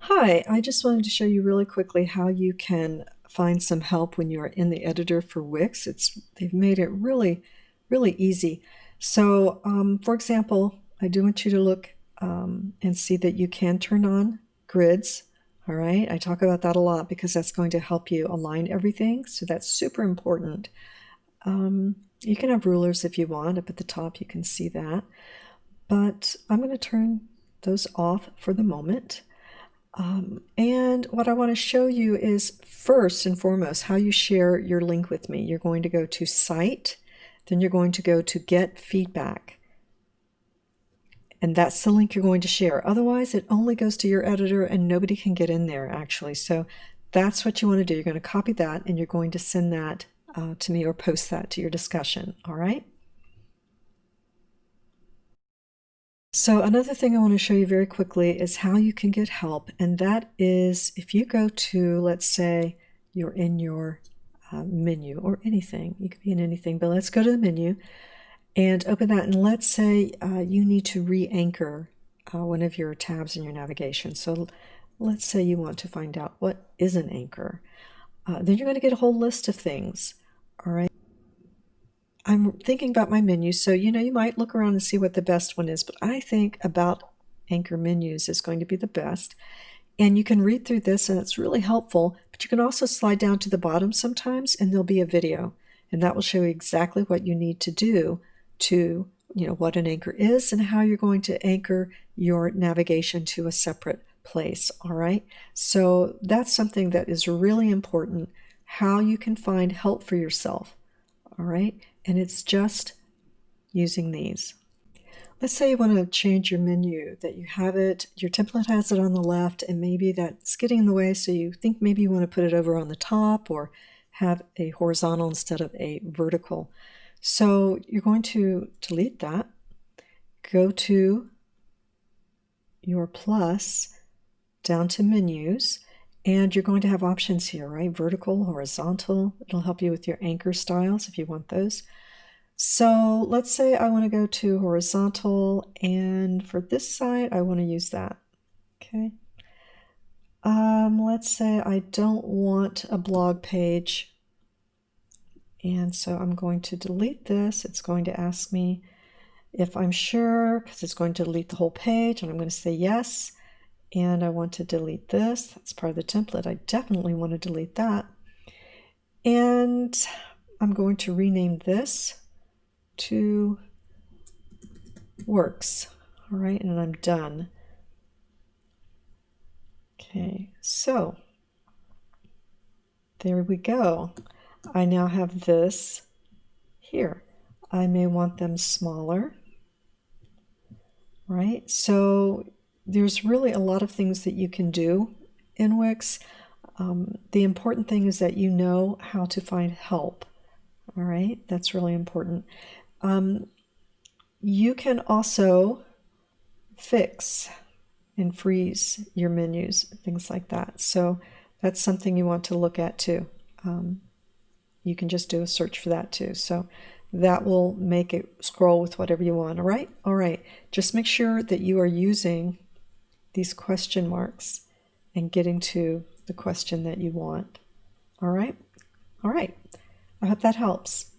Hi, I just wanted to show you really quickly how you can find some help when you're in the editor for Wix. They've made it really easy. So, for example, I do want you to look and see that you can turn on grids. All right, I talk about that a lot because that's going to help you align everything. So that's super important. You can have rulers if you want. Up at the top, you can see that. But I'm going to turn those off for the moment. And what I want to show you is first and foremost how you share your link with me. You're going to go to Site, then you're going to go to Get Feedback. And that's the link you're going to share. Otherwise, it only goes to your editor and nobody can get in there actually. So that's what you want to do. You're going to copy that and you're going to send that to me or post that to your discussion. All right? So another thing I want to show you very quickly is how you can get help, and that is if you go to, let's say you're in your menu or anything, you could be in anything, but let's go to the menu and open that, and let's say you need to re-anchor one of your tabs in your navigation. So let's say you want to find out what is an anchor. Then you're going to get a whole list of things, all right? I'm thinking about my menus, so you might look around and see what the best one is, but I think About Anchor Menus is going to be the best. And you can read through this and it's really helpful, but you can also slide down to the bottom sometimes and there'll be a video, and that will show you exactly what you need to do to, what an anchor is and how you're going to anchor your navigation to a separate place, all right? So that's something that is really important, how you can find help for yourself, all right? And it's just using these. Let's say you want to change your menu, that you have it, your template has it on the left, and maybe that's getting in the way, so you think maybe you want to put it over on the top or have a horizontal instead of a vertical. So you're going to delete that, go to your plus, down to menus, and you're going to have options here, right? Vertical, horizontal. It'll help you with your anchor styles if you want those. So let's say I want to go to horizontal, and for this side, I want to use that. Okay. Let's say I don't want a blog page, and so I'm going to delete this. It's going to ask me if I'm sure, because it's going to delete the whole page, and I'm going to say yes. And I want to delete this. That's part of the template. I definitely want to delete that. And I'm going to rename this to Works. All right, and I'm done. Okay, so there we go. I now have this here. I may want them smaller, right? So there's really a lot of things that you can do in Wix. The important thing is that you know how to find help. All right, that's really important. You can also fix and freeze your menus, things like that. So that's something you want to look at too. You can just do a search for that too. So that will make it scroll with whatever you want. All right? All right. Just make sure that you are using these question marks and getting to the question that you want. All right? All right. I hope that helps.